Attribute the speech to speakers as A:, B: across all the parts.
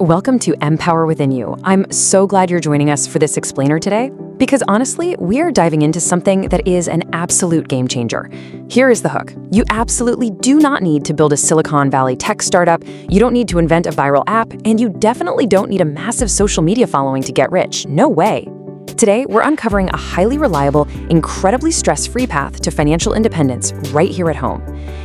A: welcome to Empower Within You. I'm so glad you're joining us for this explainer today, because honestly, we are diving into something that is an absolute game changer. Here is the hook. You absolutely do not need to build a Silicon Valley tech startup, you don't need to invent a viral app, and you definitely don't need a massive social media following to get rich. No way. Today, we're uncovering a highly reliable, incredibly stress-free path to financial independence right here at home.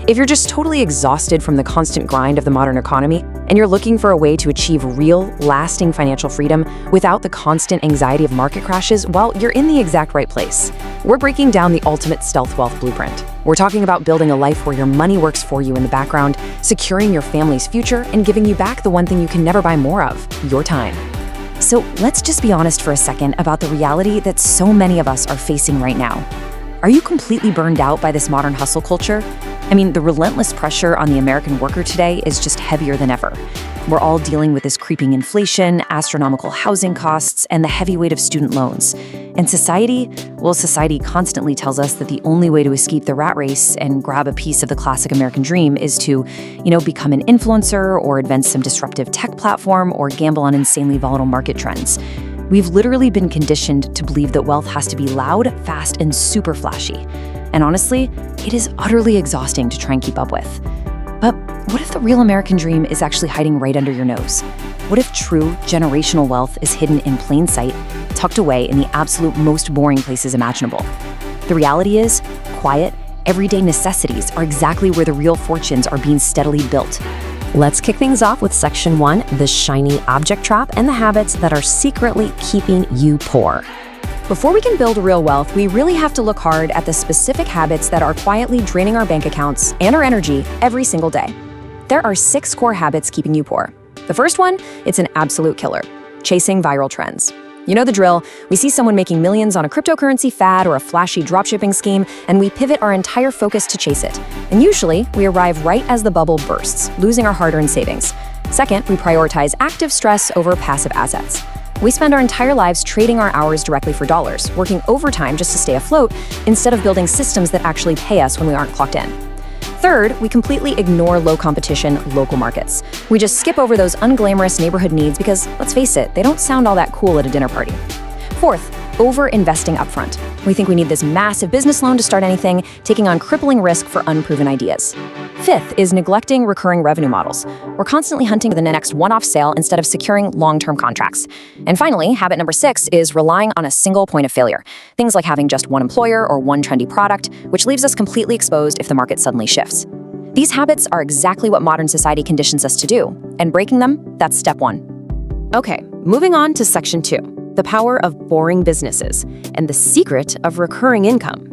A: If you're just totally exhausted from the constant grind of the modern economy, and you're looking for a way to achieve real, lasting financial freedom without the constant anxiety of market crashes, well, you're in the exact right place. We're breaking down the ultimate stealth wealth blueprint. We're talking about building a life where your money works for you in the background, securing your family's future, and giving you back the one thing you can never buy more of, your time. So let's just be honest for a second about the reality that so many of us are facing right now. Are you completely burned out by this modern hustle culture? I mean, the relentless pressure on the American worker today is just heavier than ever. We're all dealing with this creeping inflation, astronomical housing costs, and the heavy weight of student loans. And society constantly tells us that the only way to escape the rat race and grab a piece of the classic American dream is to, become an influencer or invent some disruptive tech platform or gamble on insanely volatile market trends. We've literally been conditioned to believe that wealth has to be loud, fast, and super flashy. And honestly, it is utterly exhausting to try and keep up with. But what if the real American dream is actually hiding right under your nose? What if true generational wealth is hidden in plain sight, tucked away in the absolute most boring places imaginable? The reality is, quiet, everyday necessities are exactly where the real fortunes are being steadily built.
B: Let's kick things off with Section 1, the shiny object trap and the habits that are secretly keeping you poor.
A: Before we can build real wealth, we really have to look hard at the specific habits that are quietly draining our bank accounts and our energy every single day. There are 6 core habits keeping you poor. The first one, it's an absolute killer: chasing viral trends. You know the drill. We see someone making millions on a cryptocurrency fad or a flashy dropshipping scheme, and we pivot our entire focus to chase it. And usually, we arrive right as the bubble bursts, losing our hard-earned savings. Second, we prioritize active stress over passive assets. We spend our entire lives trading our hours directly for dollars, working overtime just to stay afloat, instead of building systems that actually pay us when we aren't clocked in. Third, we completely ignore low-competition local markets. We just skip over those unglamorous neighborhood needs because, let's face it, they don't sound all that cool at a dinner party. Fourth, over-investing upfront. We think we need this massive business loan to start anything, taking on crippling risk for unproven ideas. Fifth is neglecting recurring revenue models. We're constantly hunting for the next one-off sale instead of securing long-term contracts. And finally, habit number 6 is relying on a single point of failure. Things like having just one employer or one trendy product, which leaves us completely exposed if the market suddenly shifts. These habits are exactly what modern society conditions us to do, and breaking them, that's step 1. Okay, moving on to Section 2, the power of boring businesses and the secret of recurring income.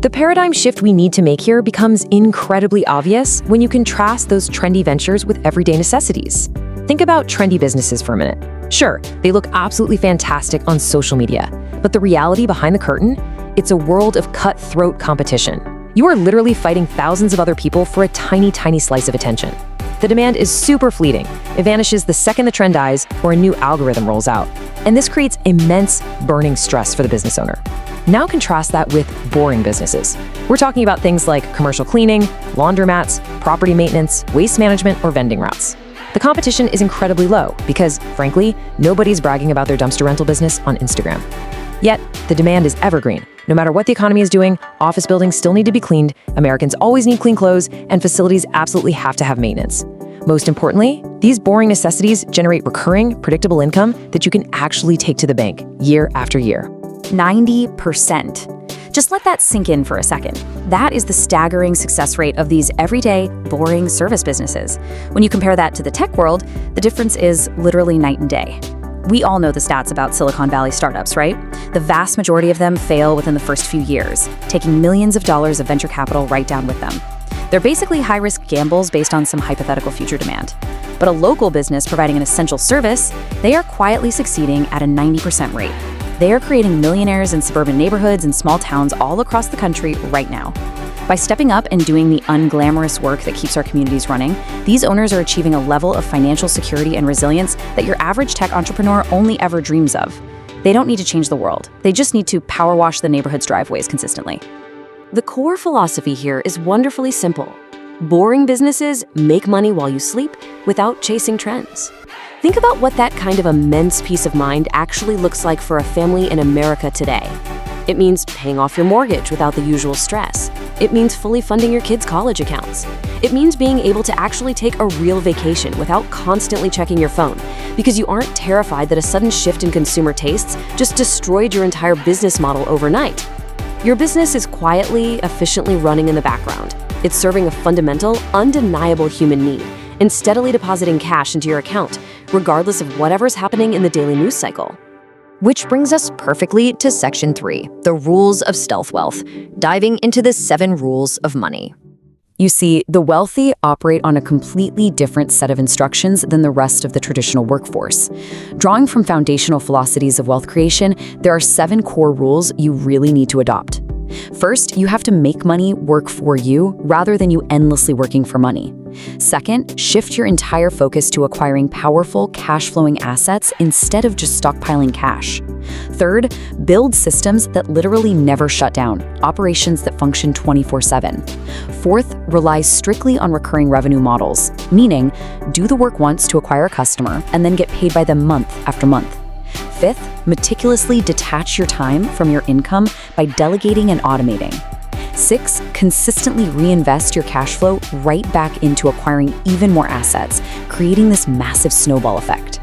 A: The paradigm shift we need to make here becomes incredibly obvious when you contrast those trendy ventures with everyday necessities. Think about trendy businesses for a minute. Sure, they look absolutely fantastic on social media, but the reality behind the curtain, it's a world of cutthroat competition. You are literally fighting thousands of other people for a tiny, tiny slice of attention. The demand is super fleeting. It vanishes the second the trend dies or a new algorithm rolls out. And this creates immense burning stress for the business owner. Now contrast that with boring businesses. We're talking about things like commercial cleaning, laundromats, property maintenance, waste management, or vending routes. The competition is incredibly low because, frankly, nobody's bragging about their dumpster rental business on Instagram. Yet, the demand is evergreen. No matter what the economy is doing, office buildings still need to be cleaned, Americans always need clean clothes, and facilities absolutely have to have maintenance. Most importantly, these boring necessities generate recurring, predictable income that you can actually take to the bank year after year.
C: 90%. Just let that sink in for a second. That is the staggering success rate of these everyday, boring service businesses. When you compare that to the tech world, the difference is literally night and day. We all know the stats about Silicon Valley startups, right? The vast majority of them fail within the first few years, taking millions of dollars of venture capital right down with them. They're basically high-risk gambles based on some hypothetical future demand. But a local business providing an essential service, they are quietly succeeding at a 90% rate. They are creating millionaires in suburban neighborhoods and small towns all across the country right now. By stepping up and doing the unglamorous work that keeps our communities running, these owners are achieving a level of financial security and resilience that your average tech entrepreneur only ever dreams of. They don't need to change the world. They just need to power wash the neighborhood's driveways consistently.
B: The core philosophy here is wonderfully simple. Boring businesses make money while you sleep without chasing trends. Think about what that kind of immense peace of mind actually looks like for a family in America today. It means paying off your mortgage without the usual stress. It means fully funding your kids' college accounts. It means being able to actually take a real vacation without constantly checking your phone, because you aren't terrified that a sudden shift in consumer tastes just destroyed your entire business model overnight. Your business is quietly, efficiently running in the background. It's serving a fundamental, undeniable human need and steadily depositing cash into your account, regardless of whatever's happening in the daily news cycle.
A: Which brings us perfectly to Section 3, the rules of stealth wealth, diving into the 7 rules of money. You see, the wealthy operate on a completely different set of instructions than the rest of the traditional workforce. Drawing from foundational philosophies of wealth creation, there are 7 core rules you really need to adopt. First, you have to make money work for you rather than you endlessly working for money. Second, shift your entire focus to acquiring powerful, cash-flowing assets instead of just stockpiling cash. Third, build systems that literally never shut down, operations that function 24/7. Fourth, rely strictly on recurring revenue models, meaning do the work once to acquire a customer and then get paid by them month after month. Fifth, meticulously detach your time from your income by delegating and automating. 6, consistently reinvest your cash flow right back into acquiring even more assets, creating this massive snowball effect.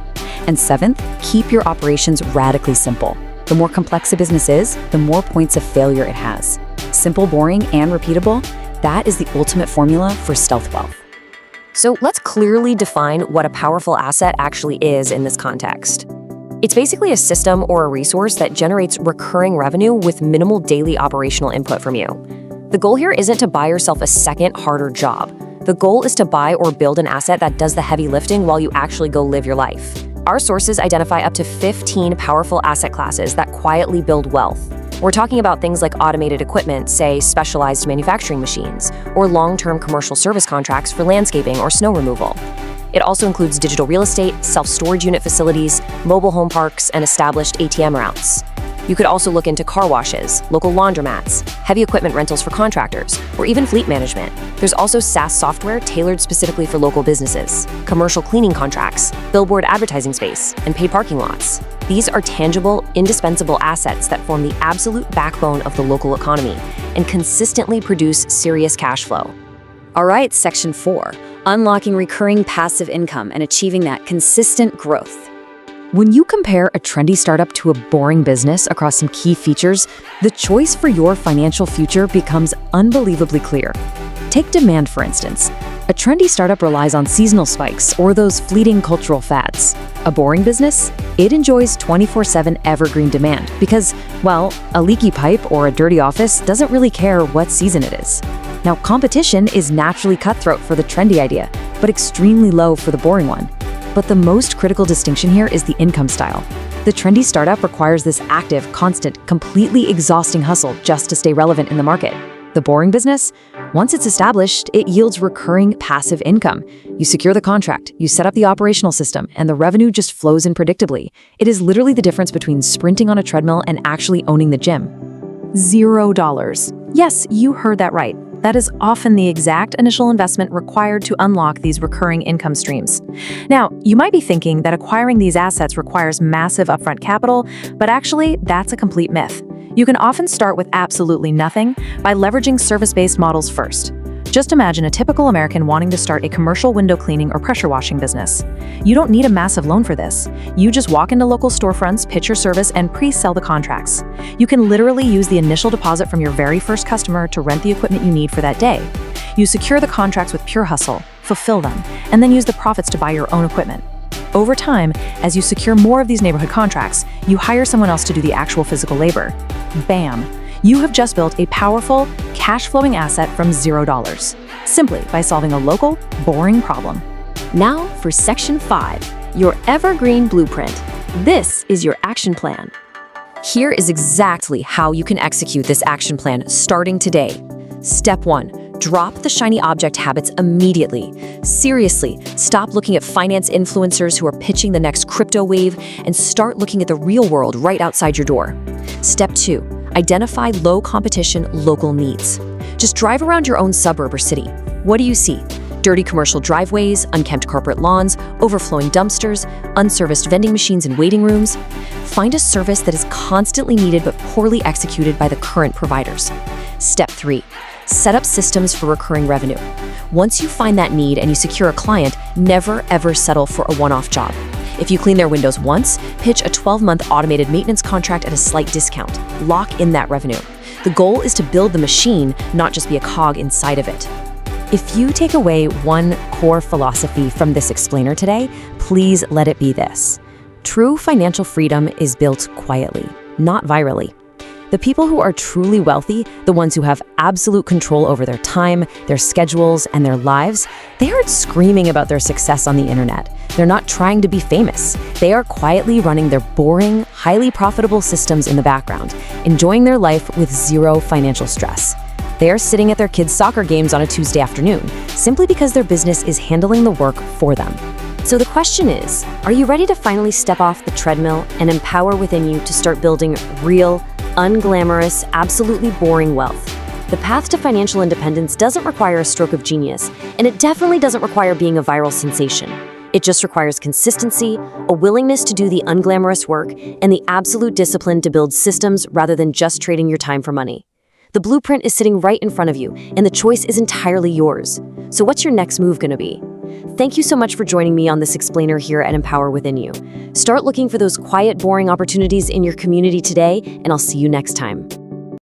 A: And 7th, keep your operations radically simple. The more complex a business is, the more points of failure it has. Simple, boring, and repeatable, that is the ultimate formula for stealth wealth.
B: So let's clearly define what a powerful asset actually is in this context. It's basically a system or a resource that generates recurring revenue with minimal daily operational input from you. The goal here isn't to buy yourself a second, harder job. The goal is to buy or build an asset that does the heavy lifting while you actually go live your life. Our sources identify up to 15 powerful asset classes that quietly build wealth. We're talking about things like automated equipment, say specialized manufacturing machines, or long-term commercial service contracts for landscaping or snow removal. It also includes digital real estate, self-storage unit facilities, mobile home parks, and established ATM routes. You could also look into car washes, local laundromats, heavy equipment rentals for contractors, or even fleet management. There's also SaaS software tailored specifically for local businesses, commercial cleaning contracts, billboard advertising space, and paid parking lots. These are tangible, indispensable assets that form the absolute backbone of the local economy and consistently produce serious cash flow.
C: All right, Section 4, unlocking recurring passive income and achieving that consistent growth. When you compare a trendy startup to a boring business across some key features, the choice for your financial future becomes unbelievably clear. Take demand, for instance. A trendy startup relies on seasonal spikes or those fleeting cultural fads. A boring business? It enjoys 24/7 evergreen demand because, well, a leaky pipe or a dirty office doesn't really care what season it is. Now, competition is naturally cutthroat for the trendy idea, but extremely low for the boring one. But the most critical distinction here is the income style. The trendy startup requires this active, constant, completely exhausting hustle just to stay relevant in the market. The boring business? Once it's established, it yields recurring passive income. You secure the contract, you set up the operational system, and the revenue just flows in predictably. It is literally the difference between sprinting on a treadmill and actually owning the gym. $0. Yes, you heard that right. That is often the exact initial investment required to unlock these recurring income streams. Now, you might be thinking that acquiring these assets requires massive upfront capital, but actually, that's a complete myth. You can often start with absolutely nothing by leveraging service-based models first. Just imagine a typical American wanting to start a commercial window cleaning or pressure washing business. You don't need a massive loan for this. You just walk into local storefronts, pitch your service, and pre-sell the contracts. You can literally use the initial deposit from your very first customer to rent the equipment you need for that day. You secure the contracts with pure hustle, fulfill them, and then use the profits to buy your own equipment. Over time, as you secure more of these neighborhood contracts, you hire someone else to do the actual physical labor. Bam! You have just built a powerful, cash-flowing asset from $0, simply by solving a local, boring problem.
B: Now for Section 5, your evergreen blueprint. This is your action plan.
A: Here is exactly how you can execute this action plan starting today. Step 1. Drop the shiny object habits immediately. Seriously, stop looking at finance influencers who are pitching the next crypto wave and start looking at the real world right outside your door. Step 2. Identify low competition local needs. Just drive around your own suburb or city. What do you see?
B: Dirty commercial driveways, unkempt corporate lawns, overflowing dumpsters, unserviced vending machines in waiting rooms. Find a service that is constantly needed but poorly executed by the current providers. Step 3. Set up systems for recurring revenue. Once you find that need and you secure a client, never ever settle for a one-off job. If you clean their windows once, pitch a 12-month automated maintenance contract at a slight discount. Lock in that revenue. The goal is to build the machine, not just be a cog inside of it. If you take away one core philosophy from this explainer today, please let it be this. True financial freedom is built quietly, not virally. The people who are truly wealthy, the ones who have absolute control over their time, their schedules, and their lives, they aren't screaming about their success on the internet. They're not trying to be famous. They are quietly running their boring, highly profitable systems in the background, enjoying their life with zero financial stress. They are sitting at their kids' soccer games on a Tuesday afternoon, simply because their business is handling the work for them. So the question is, are you ready to finally step off the treadmill and empower within you to start building real, unglamorous, absolutely boring wealth? The path to financial independence doesn't require a stroke of genius, and it definitely doesn't require being a viral sensation. It just requires consistency, a willingness to do the unglamorous work, and the absolute discipline to build systems rather than just trading your time for money. The blueprint is sitting right in front of you, and the choice is entirely yours. So what's your next move going to be? Thank you so much for joining me on this explainer here at Empower Within You. Start looking for those quiet, boring opportunities in your community today, and I'll see you next time.